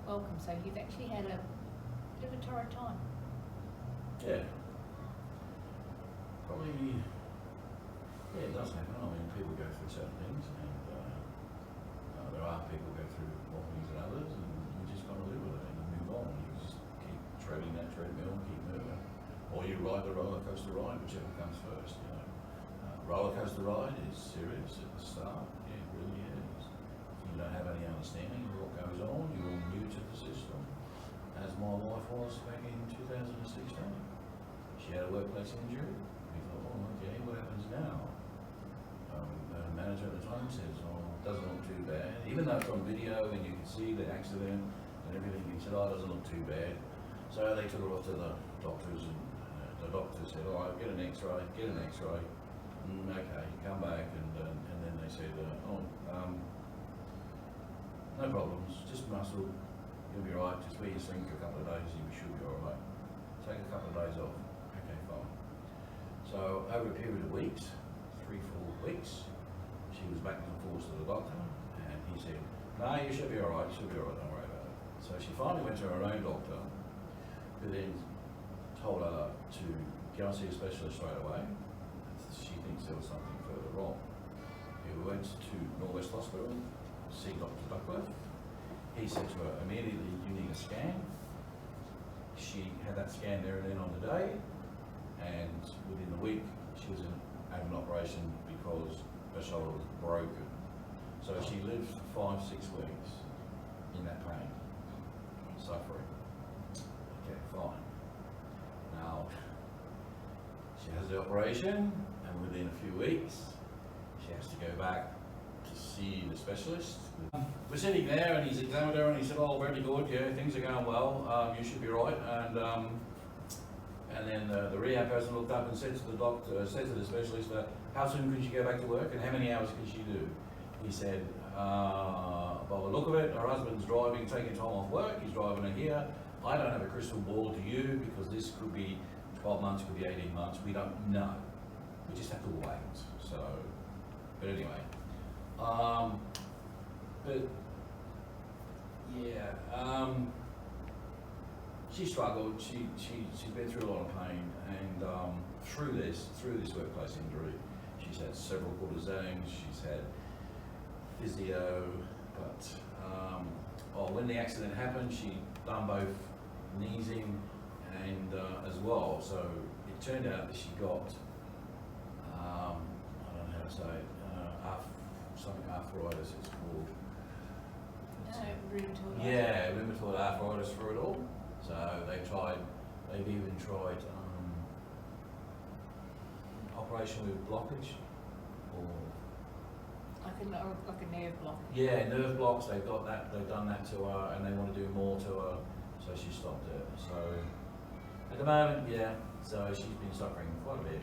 welcome. So you've actually had a bit of a torrid time. Yeah. Probably, yeah, it does happen. I mean, people go through certain things, and there are people who go through more things than others, and you just got to live with it and move on. You just keep treading that treadmill, keep moving. Or you ride the roller coaster ride, whichever comes first, you know. Roller coaster ride is serious at the start, yeah, it really is. You don't have any understanding of what goes on, you're all new to the system, as my wife was back in 2016. She had a workplace injury. We thought, oh, okay, what happens now? The manager at the time says, oh, it doesn't look too bad. Even though it's on video and you can see the accident and everything, he said, oh, it doesn't look too bad. So they took her off to the doctors, and the doctor said, all right, get an x-ray, get an x-ray. Okay, come back, and then they said, no problems, just muscle, you'll be right, just wear your sling for a couple of days, you should be all right. Take a couple of days off, okay, fine. So over a period of weeks, 3-4 weeks, she was back and forth to the doctor, and he said, no, you should be all right, don't worry about it. So she finally went to her own doctor, who then told her to go and see a specialist straight away. She thinks there was something further wrong. We went to Norwest Hospital, see Dr. Duckworth. He said to her, immediately, you need a scan. She had that scan there and then on the day, and within the week, she was had an operation because her shoulder was broken. So she lived for 5-6 weeks in that pain, suffering. Okay, fine. Now, she has the operation, and within a few weeks, she has to go back to see the specialist. We're sitting there, and he's examined her, and he said, "Oh, very good. Yeah, things are going well. You should be right." And then the rehab person looked up and said to the doctor, said to the specialist, "How soon could she go back to work, and how many hours could she do?" He said, "By the look of it, her husband's driving, taking time off work. He's driving her here. I don't have a crystal ball to you because this could be 12 months, could be 18 months. We don't know. We just have to wait." So, but anyway, but yeah, she struggled. She's been through a lot of pain, and through this workplace injury, she's had several cortisons. She's had physio, but when the accident happened, she done both knees in and as well. So it turned out that she got I don't know how to say it, something arthritis it's called. Rheumatoid. Yeah, rheumatoid arthritis for it all. So they've even tried operation with blockage, or Like a nerve block. yeah, nerve blocks. They've done that to her, and they want to do more to her, so she stopped it. So at the moment, yeah, so she's been suffering quite a bit.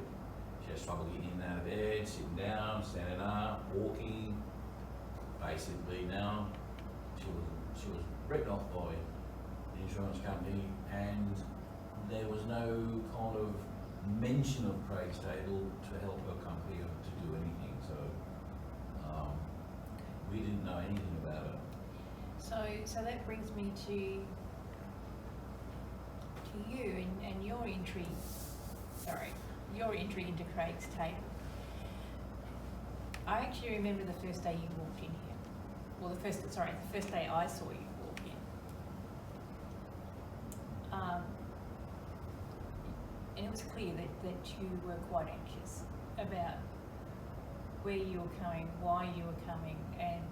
She has trouble getting in and out of bed, sitting down, standing up, walking. Basically now, she was written off by the insurance company, and there was no kind of mention of Craig's Table to help her company or to do anything. So we didn't know anything about it. So that brings me to you and your entry. Your entry into Craig's Table. I actually remember the first day you walked in here. Well, the first day I saw you walk in. And it was clear that you were quite anxious about where you were coming, why you were coming, and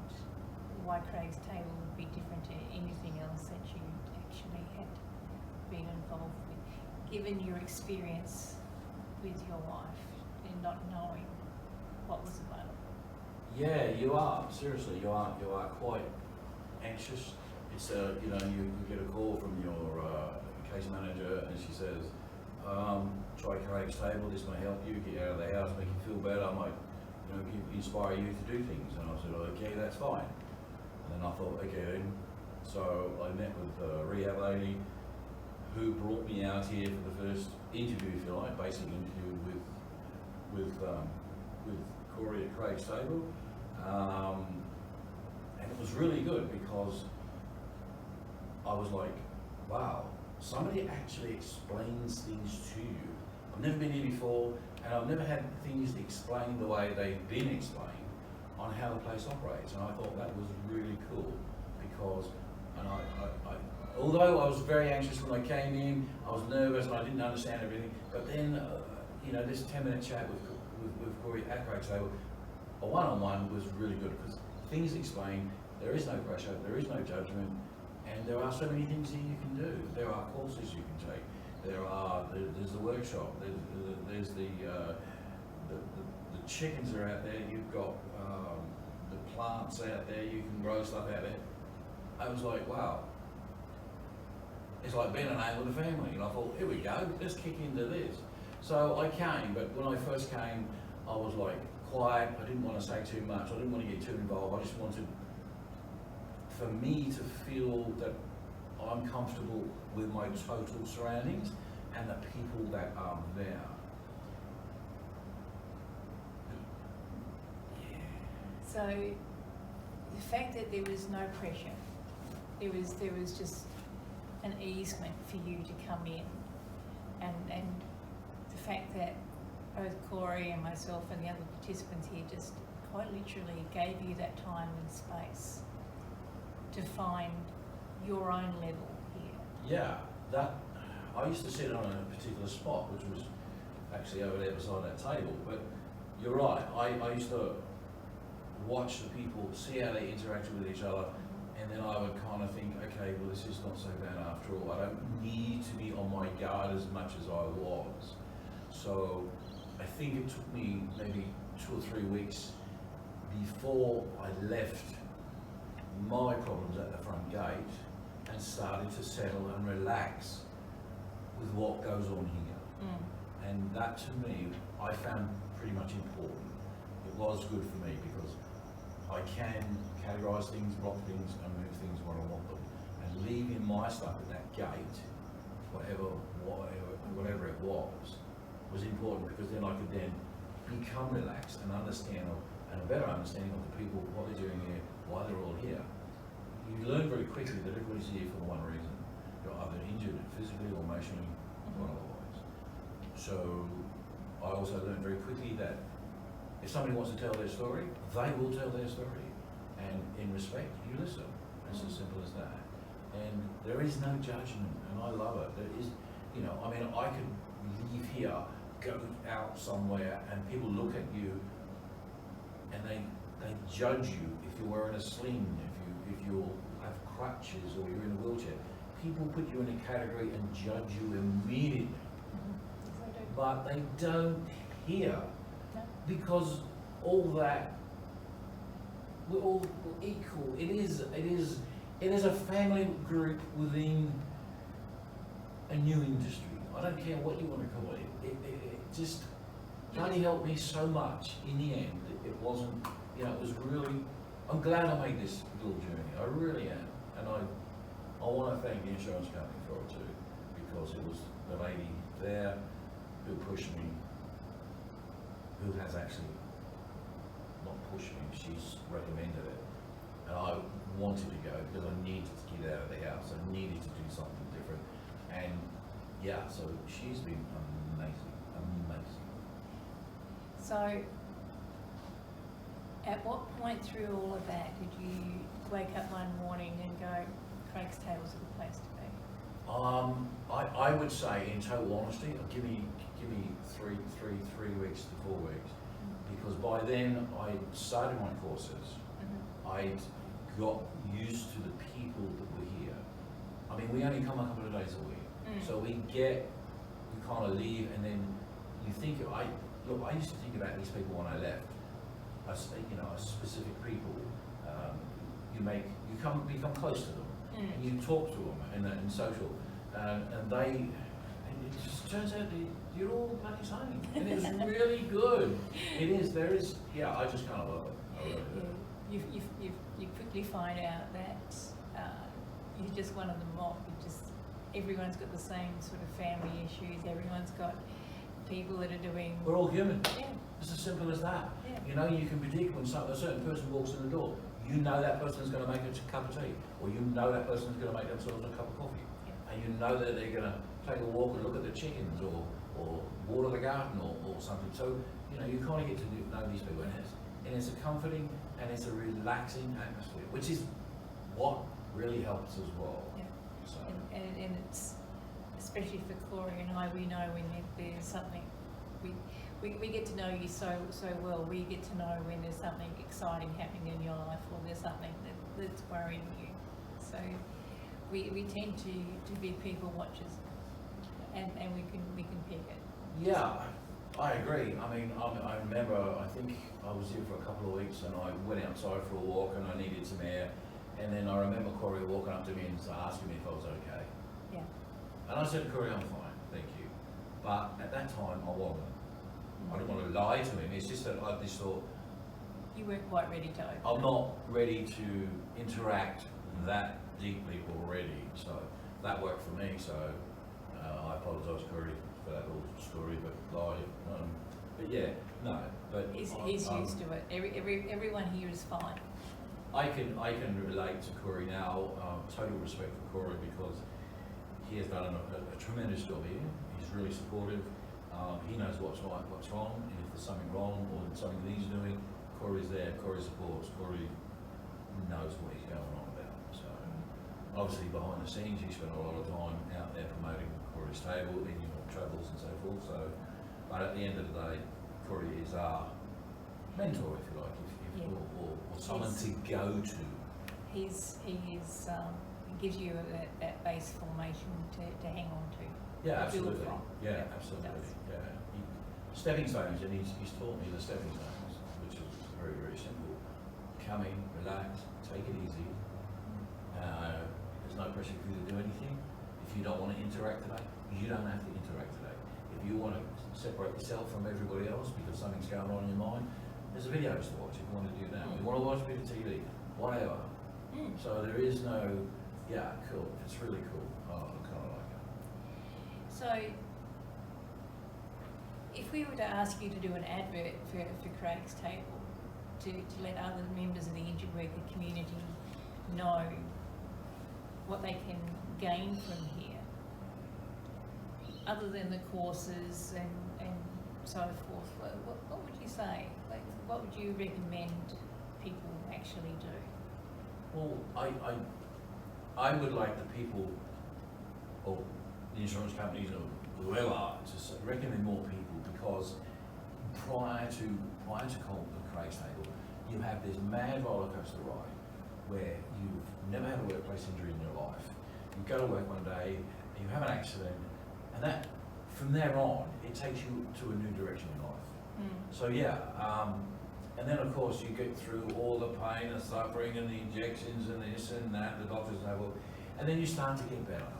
why Craig's Table would be different to anything else that you actually had been involved with, given your experience with your wife and not knowing what was available. Yeah, you are. Seriously, you are quite anxious. It's you get a call from your case manager, and she says, "Try Craig's Table. This may help you get you out of the house, make you feel better. I might, inspire you to do things." And I said, "Okay, that's fine." And then I thought, okay, then. So I met with a rehab lady who brought me out here for the first interview, if you like, basic interview with Corey at Craig's Table. And it was really good because I was like, wow, somebody actually explains things to you. I've never been here before, and I've never had things explained the way they've been explained on how the place operates. And I thought that was really cool because, and although I was very anxious when I came in, I was nervous and I didn't understand everything, but then, you know, this 10-minute chat with Corey at Craig's Table, a one-on-one was really good because things explained, there is no pressure, there is no judgment, and there are so many things that you can do. There are courses you can take. There's the workshop. There's the chickens are out there. You've got the plants out there. You can grow stuff out there. I was like, wow. It's like being an ant with a family. And I thought, here we go. Let's kick into this. So I came, but when I first came, I was like quiet. I didn't want to say too much. I didn't want to get too involved. I just wanted for me to feel that I'm comfortable with my total surroundings and the people that are there. Yeah. So the fact that there was no pressure, there was just an easement for you to come in, and the fact that both Corey and myself and the other participants here just quite literally gave you that time and space to find your own level here. Yeah, that I used to sit on a particular spot, which was actually over there beside that table. But you're right. I used to watch the people, see how they interacted with each other, and then I would kind of think, okay, well, this is not so bad after all. I don't need to be on my guard as much as I was. So I think it took me maybe 2 or 3 weeks before I left my problems at the front gate and started to settle and relax with what goes on here. And that to me, I found pretty much important. It was good for me because I can categorise things, block things, and move things where I want them. And leaving my stuff at that gate, whatever it was important because then I could then become relaxed and understand, and a better understanding of the people, what they're doing here, why they're all here. You learn very quickly that everybody's here for one reason. You're either injured physically or emotionally or otherwise. So I also learned very quickly that if somebody wants to tell their story, they will tell their story. And in respect, you listen. It's as simple as that. And there is no judgment, and I love it. There is, you know, I mean, I could leave here, go out somewhere, and people look at you and they judge you if you're wearing a sling, if you have crutches or you're in a wheelchair. People put you in a category and judge you immediately. But they don't here because all that, we're all equal. It is a family group within a new industry. I don't care what you want to call it. It just bloody helped me so much in the end. It wasn't, you know, it was really, I'm glad I made this little journey. I really am. And I want to thank the insurance company for it too, because it was the lady there who pushed me, who has actually not pushed me, she's recommended it. And I wanted to go because I needed to get out of the house. I needed to do something different. And yeah, so she's been amazing, amazing. So at what point through all of that did you wake up one morning and go, Craig's Table's a good place to be? I would say, in total honesty, give me 3 weeks to 4 weeks, because by then I started my courses. I'd got used to the people that were here. I mean, we only come a couple of days a week, so we kind of leave, and then you think, I used to think about these people when I left. You know, specific people. You become close to them, and you talk to them in social, and it just turns out that you're all bloody same, and it's really good. It is. There is. Yeah, I just kind of love it. I really do. You quickly find out that you're just one of the mob. Everyone's got the same sort of family issues. Everyone's got people that are doing. We're all human. Yeah. It's as simple as that. Yeah. You know, you can predict when a certain person walks in the door. You know that person's going to make a cup of tea, or you know that person's going to make themselves a cup of coffee, and you know that they're going to take a walk and look at the chickens, or water the garden, or something. So you kind of get to know these people, and it's a comforting and it's a relaxing atmosphere, which is what really helps as well. Yeah. So. And it's, especially for Corey and I, we know when there's something, we get to know you so well. We get to know when there's something exciting happening in your life, or there's something that's worrying you. So we tend to be people watchers, and we can pick it. Yeah, I agree. I mean, I remember, I think I was here for a couple of weeks and I went outside for a walk and I needed some air. And then I remember Corey walking up to me and asking me if I was okay. Yeah. And I said, Corey, I'm fine, thank you. But at that time, I wasn't. I didn't want to lie to him. It's just that I just thought, you weren't quite ready to open. I'm not ready to interact that deeply already. So that worked for me. So I apologise, Corey, for that little story, but live. But yeah, no. But He's used to it. Everyone here is fine. I can relate to Corey now. Total respect for Corey, because he has done a tremendous job here. He's really supportive. He knows what's right, what's wrong, and if there's something wrong or something that he's doing, Corey's there. Corey supports. Corey knows what he's going on about. So obviously behind the scenes, he spent a lot of time out there promoting Corey's table in travels and so forth. So, but at the end of the day, Corey is our mentor, if you like, or someone to go to. He gives you that base formation to hang on to. Yeah, absolutely. From. Yeah, absolutely. Yeah. Stepping stones, and he's taught me the stepping stones, which is very, very simple. Come in, relax, take it easy. There's no pressure for you to do anything. If you don't want to interact today, you don't have to interact today. If you want to separate yourself from everybody else because something's going on in your mind, there's videos to watch if you want to do that. If you want to watch a bit of TV, whatever. So there is no, yeah, cool. It's really cool. Oh, I kind of like it. So, if we were to ask you to do an advert for Craig's Table, to let other members of the injured worker community know what they can gain from here, other than the courses and so forth, what would you say? Like, what would you recommend people actually do? Well, I would like the people, or the insurance companies, or whoever, to recommend more people, because prior to Craig's Table, you have this mad roller coaster ride where you've never had a workplace injury in your life. You go to work one day, you have an accident, and that from there on it takes you to a new direction in life. So yeah, and then of course you get through all the pain and suffering and the injections and this and that, the doctors say, well, and then you start to get better.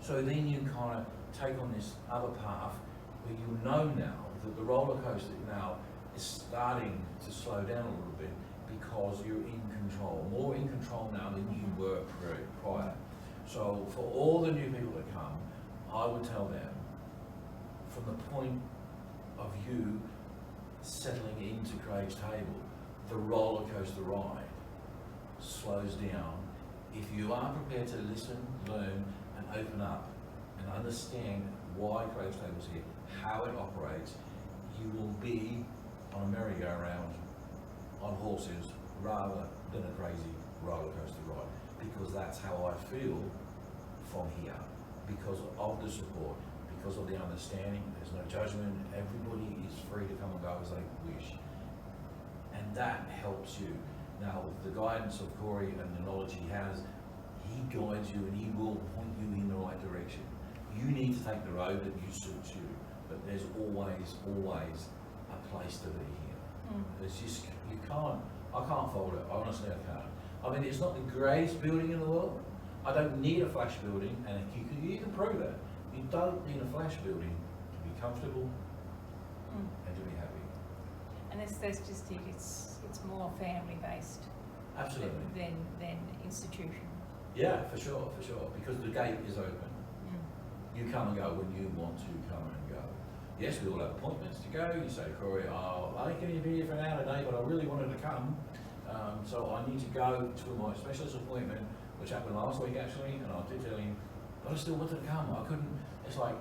So then you kind of take on this other path where you know now that the roller coaster now is starting to slow down a little bit because you're in control, more in control now than you were prior. So for all the new people that come, I would tell them, from the point of you settling into Craig's Table, the roller coaster ride slows down. If you are prepared to listen, learn, and open up and understand why Craig's Table's here, how it operates, you will be on a merry-go-round on horses rather than a crazy roller coaster ride, because that's how I feel from here, because of the support, because of the understanding. There's no judgment. Everybody is free to come and go as they wish, and that helps you. Now, with the guidance of Corey and the knowledge he has, he guides you and he will point you in the right direction. You need to take the road that suits you, but there's always a place to be here. It's just, I can't fold it, honestly I can't. I mean, it's not the greatest building in the world. I don't need a flash building, and you can prove that. You don't need a flash building to be comfortable and to be happy. And that's just it, it's more family based. Absolutely. Than institution. Yeah, for sure, because the gate is open. You come and go when you want to come and go. Yes, we all have appointments to go. You say, Corey, I can be here for an hour today, but I really wanted to come. So I need to go to my specialist appointment, which happened last week actually, and I did tell him, but I still wanted to come. I couldn't, it's like,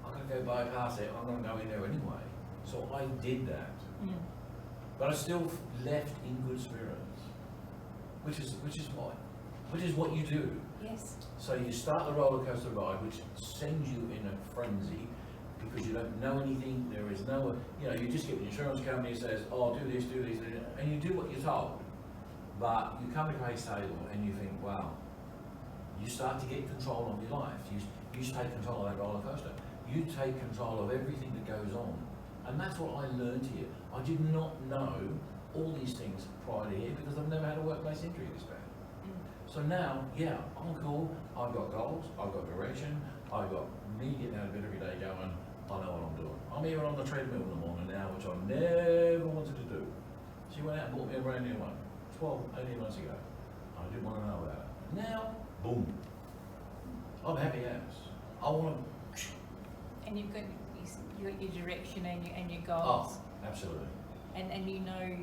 I'm going to go bypass it, I'm going to go in there anyway. So I did that. Mm. But I still left in good spirits, which is what you do. Yes. So you start the roller coaster ride, which sends you in a frenzy because you don't know anything. There is no, you just get the insurance company says, oh, do this, and you do what you're told. But you come to Craig's Table and you think, wow, you start to get control of your life. You take control of that roller coaster. You take control of everything that goes on. And that's what I learned here. I did not know all these things prior to here because I've never had a workplace injury this bad. So now, yeah, I'm cool. I've got goals, I've got direction, I've got me getting out of bed every day going, I know what I'm doing. I'm even on the treadmill in the morning now, which I never wanted to do. She went out and bought me a brand new one, 18 months ago. I didn't want to know about it. Now, boom. I'm happy as. I want to. And you've got your direction and your goals. Oh, absolutely. And you know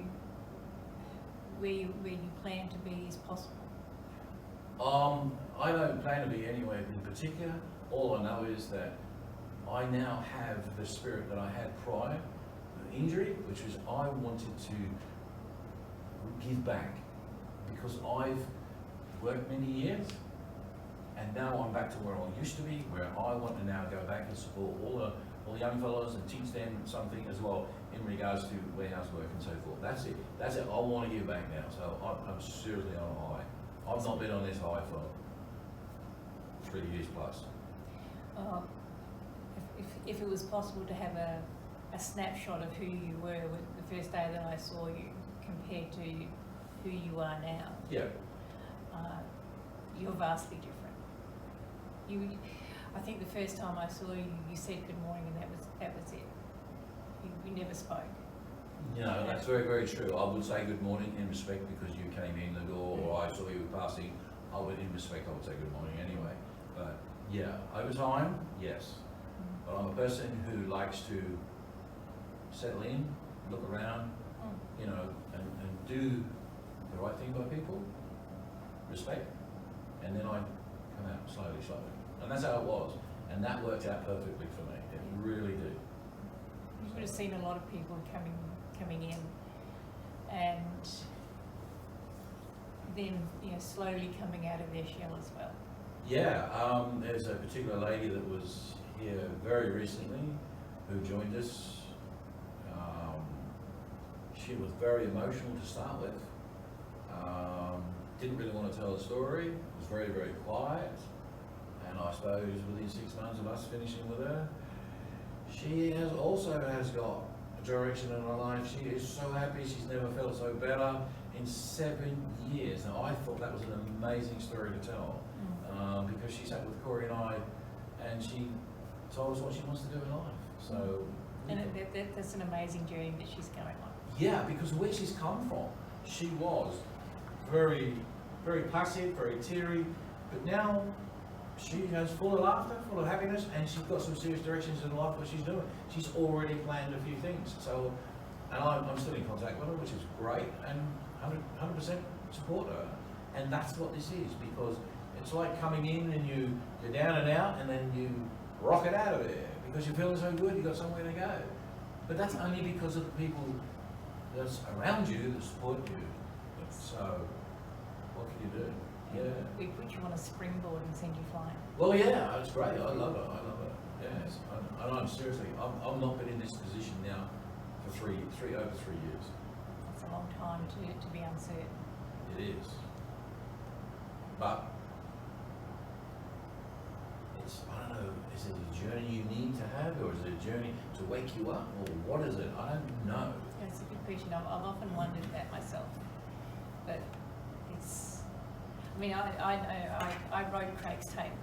where you plan to be as possible. I don't plan to be anywhere in particular. All I know is that I now have the spirit that I had prior to the injury, which was I wanted to give back because I've worked many years and now I'm back to where I used to be, where I want to now go back and support all the young fellows and teach them something as well in regards to warehouse work and so forth. That's it. I want to give back now. So I'm seriously on a high. I've not been on this high for 3 years plus. If it was possible to have a snapshot of who you were with the first day that I saw you compared to who you are now, Yeah. You're vastly different. I think the first time I saw you, you said good morning, and that was it. You never spoke. No, that's very, very true. I would say good morning in respect because you came in the door or I saw you passing. I would say good morning anyway. But yeah, over time, yes. But I'm a person who likes to settle in, look around, and do the right thing by people, respect, and then I come out slowly. And that's how it was. And that worked out perfectly for me. It really did. You would have seen a lot of people coming in and then slowly coming out of their shell as well. Yeah, there's a particular lady that was here very recently who joined us. She was very emotional to start with. Didn't really want to tell the story. Was very, very quiet. And I suppose within 6 months of us finishing with her, she has got a direction in her life. She is so happy. She's never felt so better in 7 years. Now I thought that was an amazing story to tell because she sat with Corey and I, and she told us what she wants to do in life. So, and that's an amazing journey that she's going on. Yeah, because where she's come from, she was very, very passive, very teary, but now she is full of laughter, full of happiness, and she's got some serious directions in life what she's doing. She's already planned a few things. So, and I'm still in contact with her, which is great, and 100% support her. And that's what this is, because it's like coming in and you're down and out, and then you rocket out of there because you're feeling so good, you've got somewhere to go. But that's only because of the people that's around you that support you. Yes. So, what can you do? Yeah. We put you on a springboard and send you flying. Well, yeah, it's great. I love it. Yes, I'm seriously. I've not been in this position now for over 3 years. It's a long time to be uncertain. It is. But I don't know, is it a journey you need to have, or is it a journey to wake you up, or what is it? I don't know. That's a good question. I've often wondered that myself. But it's, I mean, I wrote Craig's Table,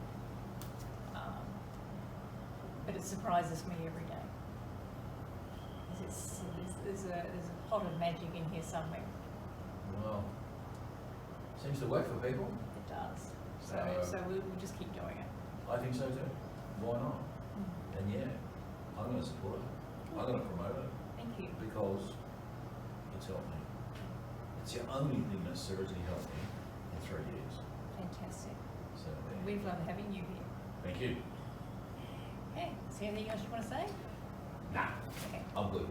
but it surprises me every day. There's a pot of magic in here somewhere. Well, seems to work for people. It does. So we'll just keep doing it. I think so too. Why not? And yeah, I'm going to support it. I'm going to promote it. Thank you. Because it's helped me. It's the only thing that's seriously helped me in 3 years. Fantastic. So, We've loved having you here. thank you. Okay, is there anything else you want to say? Nah, Okay. I'm good.